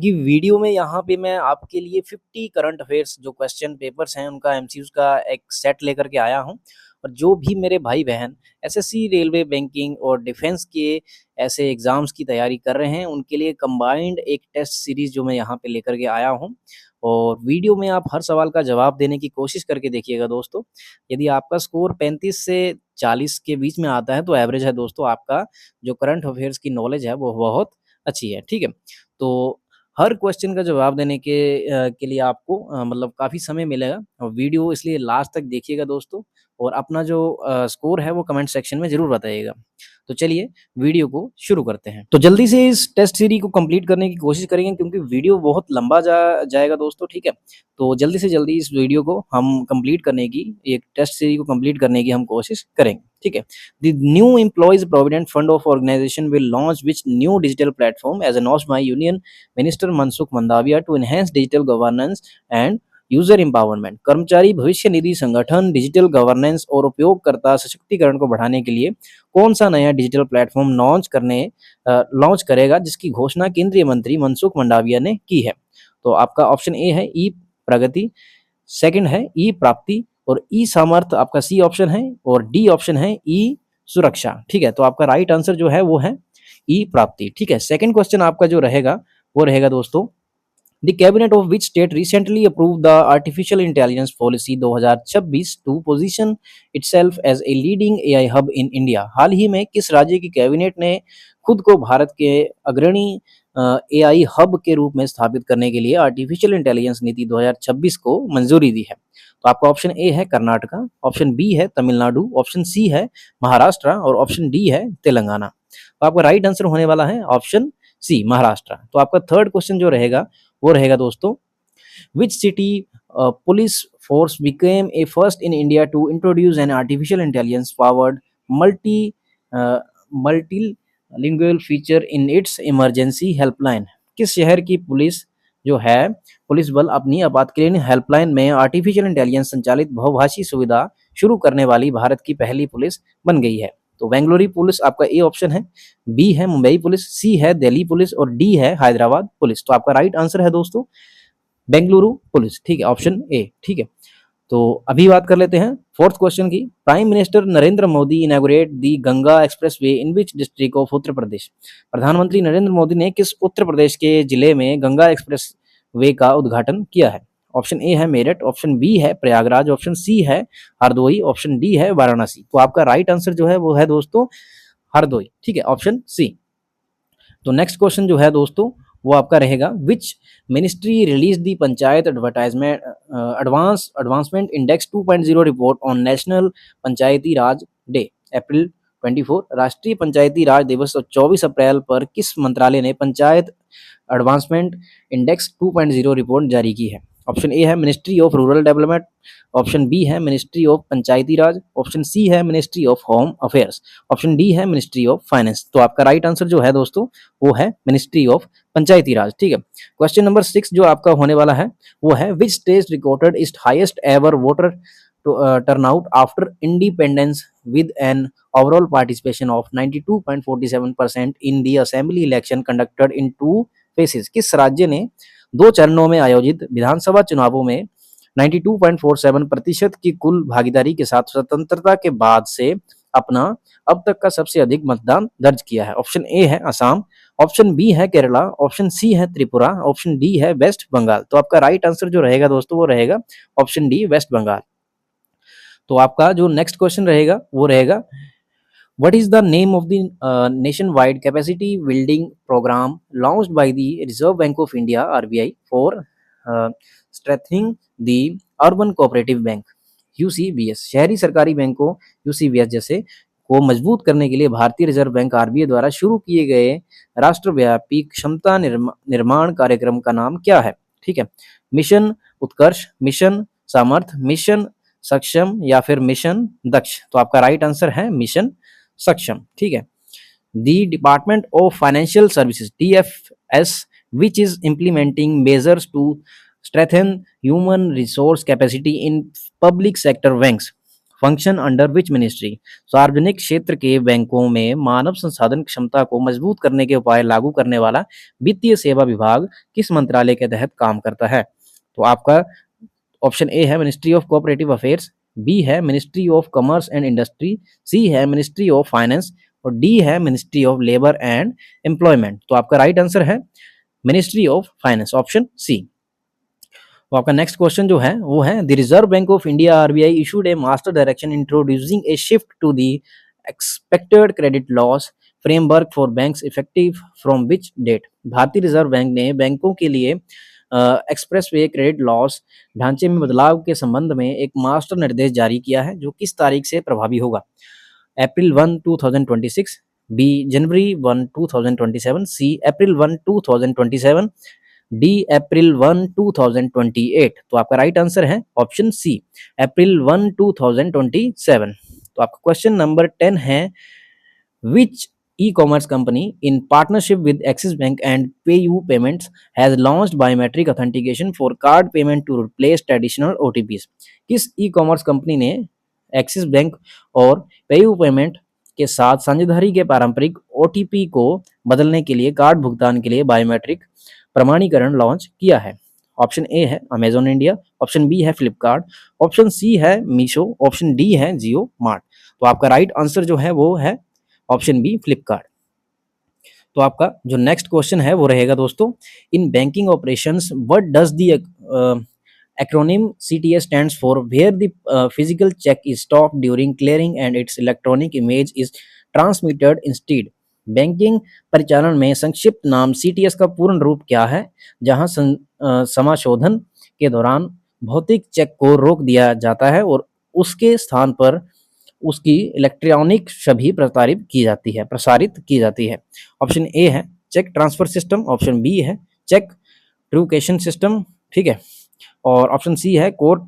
कि वीडियो में यहाँ पे मैं आपके लिए 50 करंट अफेयर्स जो क्वेश्चन पेपर्स हैं उनका एमसीक्यूज का एक सेट लेकर के आया हूँ। और जो भी मेरे भाई बहन एसएससी, रेलवे, बैंकिंग और डिफेंस के ऐसे एग्जाम्स की तैयारी कर रहे हैं उनके लिए कंबाइंड एक टेस्ट सीरीज जो मैं यहाँ पे लेकर के आया हूँ। और वीडियो में आप हर सवाल का जवाब देने की कोशिश करके देखिएगा दोस्तों। यदि आपका स्कोर 35 से 40 के बीच में आता है तो एवरेज है दोस्तों। आपका जो करंट अफेयर्स की नॉलेज है वो बहुत अच्छी है, ठीक है। तो हर क्वेश्चन का जवाब देने के लिए आपको मतलब काफ़ी समय मिलेगा और वीडियो इसलिए लास्ट तक देखिएगा दोस्तों। और अपना जो स्कोर है वो कमेंट सेक्शन में ज़रूर बताइएगा। तो चलिए वीडियो को शुरू करते हैं। तो जल्दी से इस टेस्ट सीरीज को कंप्लीट करने की कोशिश करेंगे क्योंकि वीडियो बहुत लंबा जाएगा दोस्तों, ठीक है। तो जल्दी से जल्दी इस वीडियो को हम कंप्लीट करने की, एक टेस्ट सीरीज को कंप्लीट करने की हम कोशिश करेंगे, ठीक है। The new Employees Provident Fund of organization will launch which new digital platform as announced by Union Minister Mansukh Mandavia to enhance digital governance and user empowerment. कर्मचारी भविष्य निधि संगठन डिजिटल गवर्नेंस और उपयोगकर्ता सशक्तिकरण को बढ़ाने के लिए कौन सा नया डिजिटल प्लेटफॉर्म लॉन्च करेगा, जिसकी घोषणा केंद्रीय मंत्री मनसुख मंडाविया ने की है। तो आपका ऑप्शन ए है ई प्रगति, सेकंड है ई प्राप्ति और ई सामर्थ्य आपका सी ऑप्शन है और डी ऑप्शन है ई सुरक्षा, ठीक है। तो आपका राइट आंसर जो है वो है ई प्राप्ति, ठीक है। सेकंड क्वेश्चन आपका जो रहेगा वो रहेगा दोस्तों, the cabinet of which state recently approve the artificial intelligence policy 2026 to position itself as a leading AI hub in India. हाल ही में किस राज्य की कैबिनेट ने खुद को भारत के अग्रणी एआई हब के रूप में स्थापित करने के लिए आर्टिफिशियल इंटेलिजेंस नीति 2026 को मंजूरी दी है। तो आपका ऑप्शन ए है कर्नाटका, ऑप्शन बी है तमिलनाडु, ऑप्शन सी है महाराष्ट्र और ऑप्शन डी है तेलंगाना। तो आपका राइट आंसर होने वाला है ऑप्शन सी महाराष्ट्र। तो आपका थर्ड क्वेश्चन जो रहेगा वो रहेगा दोस्तों, which city police force became a first in India to introduce an artificial intelligence powered multilingual feature in its emergency helpline. किस शहर की पुलिस जो है पुलिस बल अपनी आपातकालीन हेल्पलाइन में आर्टिफिशियल इंटेलिजेंस संचालित बहुभाषी सुविधा शुरू करने वाली भारत की पहली पुलिस बन गई है। तो बेंगलुरु पुलिस आपका ए ऑप्शन है, बी है मुंबई पुलिस, सी है दिल्ली पुलिस और डी है हैदराबाद पुलिस। तो आपका राइट आंसर है दोस्तों बेंगलुरु पुलिस, ठीक है, ऑप्शन ए, ठीक है। तो अभी बात कर लेते हैं फोर्थ क्वेश्चन की। Prime minister Narendra Modi inaugurate the Ganga expressway in which district of Uttar Pradesh. प्रधानमंत्री नरेंद्र मोदी ने किस उत्तर प्रदेश के जिले में गंगा एक्सप्रेस वे का उद्घाटन किया है। ऑप्शन ए है मेरठ, ऑप्शन बी है प्रयागराज, ऑप्शन सी है हरदोई, ऑप्शन डी है वाराणसी। तो आपका राइट आंसर जो है वो है दोस्तों हरदोई, ठीक है, ऑप्शन सी। तो नेक्स्ट क्वेश्चन जो है दोस्तों वो आपका रहेगा, which ministry release the panchayat advertisement advancement index 2.0 report on national Panchayati Raj day April 24। राष्ट्रीय पंचायती राज दिवस 24 अप्रैल पर किस मंत्रालय ने पंचायत एडवांसमेंट इंडेक्स 2.0 रिपोर्ट जारी की है। ऑप्शन ए है ministry of rural development, option B है ministry of Panchayati Raj, option C है ministry of home affairs, option D है मिनिस्ट्री ऑफ फाइनेंस। तो आपका राइट आंसर जो है दोस्तों वो है मिनिस्ट्री ऑफ पंचायती राज, ठीक है। क्वेश्चन नंबर 6 जो आपका होने वाला है वो है, which state recorded it's highest ever voter turnout after independence with an overall participation of 92.47% in the assembly election conducted in 2 phases। किस राज्य ने 2 चरणों में आयोजित विधानसभा चुनावों में 92.47% की कुल भागीदारी के साथ स्वतंत्रता के बाद से अपना अब तक का सबसे अधिक मतदान दर्ज किया है। ऑप्शन ए है असम, ऑप्शन बी है केरला, ऑप्शन सी है त्रिपुरा, ऑप्शन डी है वेस्ट बंगाल। तो आपका राइट आंसर जो रहेगा दोस्तों वो रहेगा ऑप्शन डी वेस्ट बंगाल। तो आपका जो नेक्स्ट क्वेश्चन रहेगा वो रहेगा, what is the name of the nationwide capacity building program launched by the Reserve Bank of India RBI for strengthening the urban cooperative bank UCBS। शहरी सरकारी बैंकों UCBS जैसे को मजबूत करने के लिए भारतीय रिजर्व बैंक आरबीआई द्वारा शुरू किए गए राष्ट्रव्यापी क्षमता निर्माण कार्यक्रम का नाम क्या है, ठीक है। मिशन उत्कर्ष, मिशन सामर्थ्य, मिशन सक्षम या फिर मिशन दक्ष। तो आपका राइट आंसर है मिशन सक्षम, ठीक है। The department of financial services DFS which is implementing measures to strengthen human resource capacity in public sector banks function under which ministry? सार्वजनिक क्षेत्र के बैंकों में मानव संसाधन क्षमता को मजबूत करने के उपाय लागू करने वाला वित्तीय सेवा विभाग किस मंत्रालय के तहत काम करता है? तो आपका ऑप्शन ए है ministry of cooperative affairs, B है ministry of commerce and industry, C है मिनिस्ट्री ऑफ फाइनेंस और डी है ministry of labour and employment. तो आपका राइट आंसर है ministry of finance, option C. तो आपका नेक्स्ट क्वेश्चन जो है वो है the reserve bank of India RBI issued a master direction introducing a shift to the expected credit loss framework for banks effective from which date? भारतीय reserve bank ने बैंकों के लिए एक्सप्रेसवे क्रेडिट लॉस ढांचे में बदलाव के संबंध में एक मास्टर निर्देश जारी किया है जो किस तारीख से प्रभावी होगा? अप्रैल 1, 2026, बी जनवरी 1, 2027, सी अप्रैल 1, 2027, डी अप्रैल 1, 2028। तो आपका राइट आंसर है ऑप्शन सी अप्रैल 1, 2027। तो आपका क्वेश्चन नंबर 10 है विच e-commerce company in partnership with Axis Bank and PayU Payments has launched biometric authentication for card payment to replace traditional OTPs? किस ई-कॉमर्स कंपनी ने एक्सिस बैंक और PayU payment के साथ साझेदारी के पारंपरिक OTP को बदलने के लिए कार्ड भुगतान के लिए बायोमेट्रिक प्रमाणीकरण लॉन्च किया है? ऑप्शन ए है अमेजॉन इंडिया, ऑप्शन बी है फ्लिपकार्ट, ऑप्शन सी है मीशो, ऑप्शन डी है जियो मार्ट। तो आपका राइट आंसर जो है वो है ऑप्शन बी फ्लिपकार्ट। तो आपका जो नेक्स्ट क्वेश्चन है वो रहेगा दोस्तों in banking operations what does the acronym CTS stands for where the physical check is stopped during clearing and its electronic image is transmitted instead? Banking परिचालन में संक्षिप्त नाम CTS का पूर्ण रूप क्या है जहां समाशोधन के दौरान भौतिक चेक को रोक दिया जाता है और उसके स्थान पर उसकी इलेक्ट्रॉनिक छवि प्रसारित की जाती है? ऑप्शन ए है check transfer system, option B है चेक ट्रूकेशन सिस्टम, ठीक है, और ऑप्शन सी है core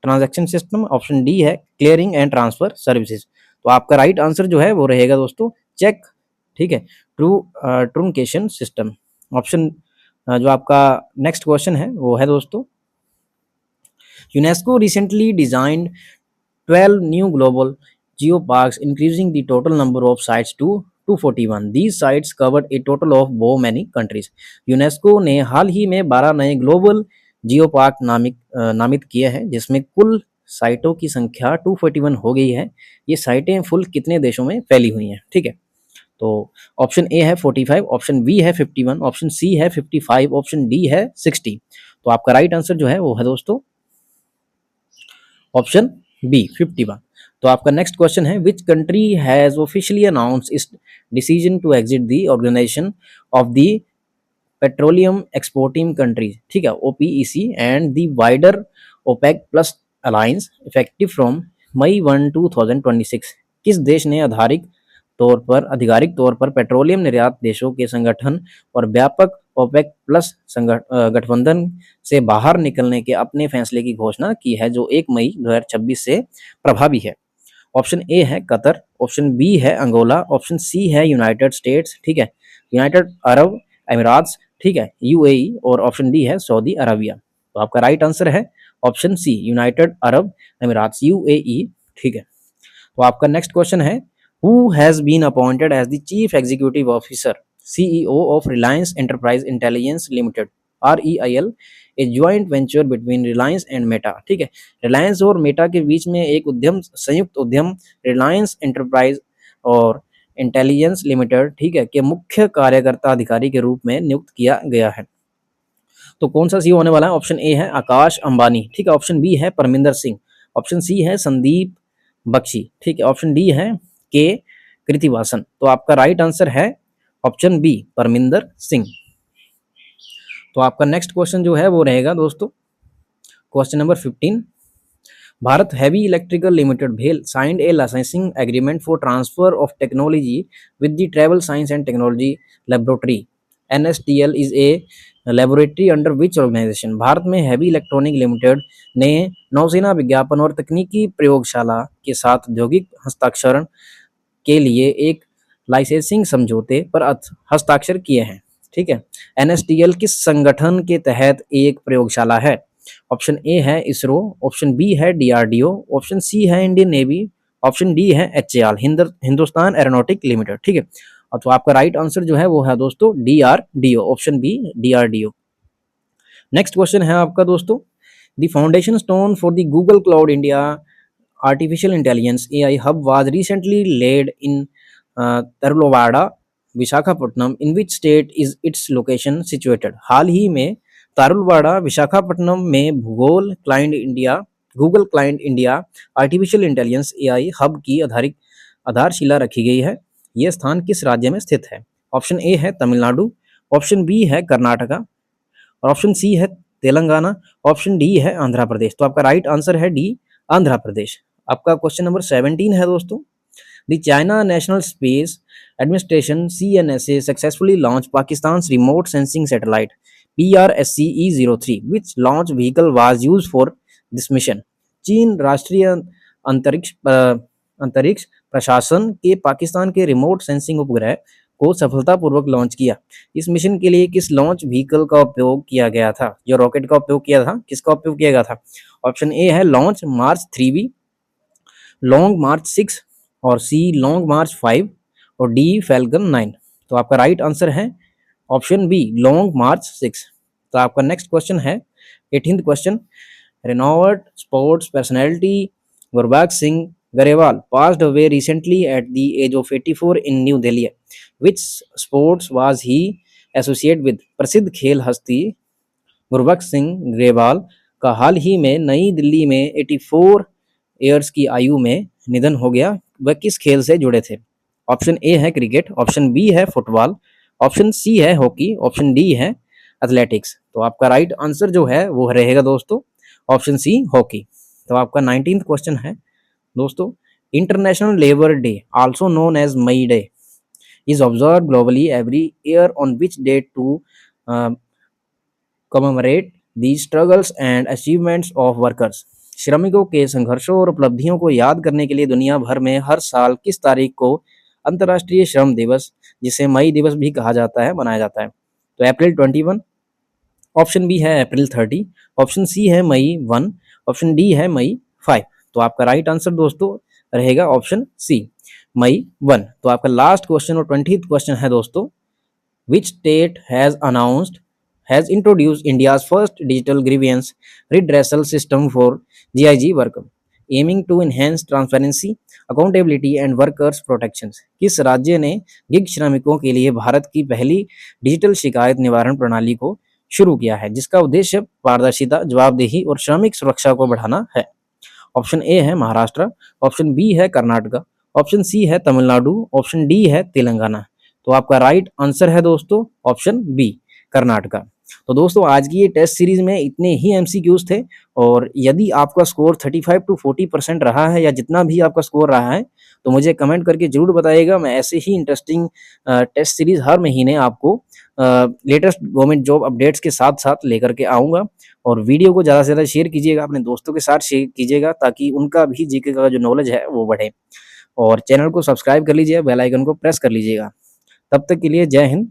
transaction system, option D है क्लियरिंग एंड ट्रांसफर सर्विसेज। तो आपका राइट आंसर जो है वो रहेगा दोस्तों चेक, ठीक है, ट्रूकेशन सिस्टम। ऑप्शन जो आपका नेक्स्ट क्वेश्चन है वो है दोस्तों UNESCO recently designed 12 new global geoparks, increasing the total number of sites to 241. These sites covered a total of how many countries? UNESCO ने हाल ही में 12 नए ग्लोबल जियोपार्क नामित किए हैं जिसमें कुल साइटों की संख्या 241 हो गई है। ये साइटें फुल कितने देशों में फैली हुई हैं? ठीक है, तो ऑप्शन ए है 45, ऑप्शन बी है 51, ऑप्शन सी है 55, ऑप्शन डी है 60। तो आपका राइट आंसर जो है वो है दोस्तों ऑप्शन बी 51। तो आपका नेक्स्ट क्वेश्चन है which country has officially announced its decision to exit the organisation of the petroleum exporting countries, ठीक है, OPEC and the wider OPEC plus alliance effective from May 1, 2026? किस देश ने आधिकारिक तौर पर पेट्रोलियम निर्यात देशों के संगठन और व्यापक ओपेक प्लस गठबंधन से बाहर निकलने के अपने फैसले की घोषणा की है जो 1 मई 2026 से प्रभावी है? ऑप्शन ए है कतर, ऑप्शन बी है अंगोला, ऑप्शन सी है यूनाइटेड स्टेट्स, ठीक है, यूनाइटेड अरब अमीरात्स, ठीक है, UAE, और ऑप्शन डी है सऊदी अरबिया। तो आपका राइट आंसर है option C United Arab Emirates, UAE, ठीक है। तो आपका नेक्स्ट क्वेश्चन है who has been appointed as the chief executive officer CEO of Reliance enterprise intelligence limited REIL, a joint venture between Reliance and Meta, ठीक है, रिलायंस और Meta के बीच में एक संयुक्त उद्यम रिलायंस एंटरप्राइज और इंटेलिजेंस लिमिटेड, ठीक है, के मुख्य कार्यकर्ता अधिकारी के रूप में नियुक्त किया गया है। तो कौन सा CEO होने वाला है? ऑप्शन ए है आकाश अंबानी, ठीक है, ऑप्शन बी है परमिंदर सिंह, ऑप्शन सी है संदीप बख्शी, ठीक है, ऑप्शन डी है के कृतिवासन। तो आपका राइट आंसर है ऑप्शन बी परमिंदर सिंह। तो आपका नेक्स्ट क्वेश्चन जो है वो रहेगा दोस्तों question number 15 Bharat heavy electrical limited भेल signed a licensing agreement for transfer of technology with the travel science and technology laboratory NSTL is a laboratory under which organisation? Bharat में heavy electronic limited ने नौसेना विज्ञापन और तकनीकी प्रयोगशाला के साथ औद्योगिक हस्ताक्षरण के लिए एक लाइसेंसिंग समझौते पर हस्ताक्षर किए हैं, ठीक है। NSTL किस संगठन के तहत एक प्रयोगशाला है? ऑप्शन ए है इसरो, ऑप्शन बी है डीआरडीओ, ऑप्शन सी है इंडियन नेवी, ऑप्शन डी है एचएएल हिंदुस्तान एरोनॉटिक लिमिटेड। ठीक है, और तो आपका राइट आंसर जो है वो है दोस्तों DRDO, option B DRDO. Next question है आपका दोस्तों, the foundation stone for the Google cloud India artificial intelligence AI hub was recently laid in Tarluvada Visakhapatnam, in which state is its location situated. हाल ही में तारुलवाड़ा विशाखापट्टनम में Google client India artificial intelligence AI hub की आधारशिला रखी गई है। यह स्थान किस राज्य में स्थित है? ऑप्शन ए है तमिलनाडु, ऑप्शन बी है कर्नाटका, और ऑप्शन सी है तेलंगाना, ऑप्शन डी है आंध्र प्रदेश। तो आपका राइट आंसर है डी, आंध्र प्रदेश। आपका क्वेश्चन नंबर 17 है दोस्तों, the China national space administration CNSA successfully launch Pakistan remote sensing satellite PRSCE-03 which launch vehicle was used for this mission। चीन राष्ट्रीय अंतरिक्ष प्रशासन के पाकिस्तान के रिमोट सेंसिंग उपग्रह को सफलतापूर्वक लॉन्च किया। इस मिशन के लिए किस लॉन्च व्हीकल का उपयोग किया गया था? जो रॉकेट का उपयोग किया था, किसका उपयोग किया गया था? ऑप्शन ए है लॉन्च मार्च 3B, लॉन्ग मार्च 6, और सी लॉन्ग मार्च 5, और डी फैल्कन 9। तो आपका राइट आंसर है ऑप्शन बी लॉन्ग मार्च 6। तो आपका नेक्स्ट क्वेश्चन है 18th question, renowned sports personality Gurbaksh Singh Grewal passed away recently at the age of 84 in New Delhi। Which sports was he associated with? प्रसिद्ध खेल हस्ती गुरबख्श सिंह गरेवाल का हाल ही में नई दिल्ली में 84 ईयर्स की आयु में निधन हो गया। वह किस खेल से जुड़े थे? ऑप्शन ए है क्रिकेट, ऑप्शन बी है फुटबॉल, ऑप्शन सी है हॉकी, ऑप्शन डी है एथलेटिक्स। तो आपका राइट आंसर जो है वो रहेगा दोस्तों ऑप्शन सी हॉकी। तो आपका 19th क्वेश्चन है दोस्तों, international labour day also known as May day is observe globally every year on which date to commemorate the struggles and achievements of workers. श्रमिकों के संघर्षों और उपलब्धियों को याद करने के लिए दुनिया भर में हर साल किस तारीख को अंतर्राष्ट्रीय श्रम दिवस, जिसे मई दिवस भी कहा जाता है, मनाया जाता है? तो अप्रैल 21, ऑप्शन बी है अप्रैल 30, ऑप्शन सी है मई 1, ऑप्शन डी है मई 5। तो आपका राइट आंसर दोस्तों रहेगा ऑप्शन सी मई 1। तो आपका लास्ट क्वेश्चन और 20th क्वेश्चन है दोस्तों, which state has introduced India's first digital grievance redressal system for GIG worker, aiming to enhance transparency, accountability and workers protections। किस राज्य ने गिग श्रमिकों के लिए भारत की पहली डिजिटल शिकायत निवारण प्रणाली को शुरू किया है, जिसका उद्देश्य पारदर्शिता, जवाबदेही और श्रमिक सुरक्षा को बढ़ाना है? ऑप्शन ए है महाराष्ट्र, ऑप्शन बी है कर्नाटका, ऑप्शन सी है तमिलनाडु, ऑप्शन डी है तेलंगाना। तो आपका राइट आंसर है दोस्तों ऑप्शन बी कर्नाटका। तो दोस्तों आज की ये टेस्ट सीरीज में इतने ही एमसीक्यूज थे, और यदि आपका स्कोर 35 to 40% रहा है या जितना भी आपका स्कोर रहा है तो मुझे कमेंट करके जरूर बताइएगा। मैं ऐसे ही इंटरेस्टिंग टेस्ट सीरीज हर महीने आपको लेटेस्ट गवर्नमेंट जॉब अपडेट्स के साथ साथ लेकर के आऊँगा। और वीडियो को ज़्यादा से ज़्यादा शेयर कीजिएगा, अपने दोस्तों के साथ शेयर कीजिएगा ताकि उनका भी जीके का जो नॉलेज है वो बढ़े। और चैनल को सब्सक्राइब कर लीजिए, बेल आइकन को प्रेस कर लीजिएगा। तब तक के लिए जय हिंद।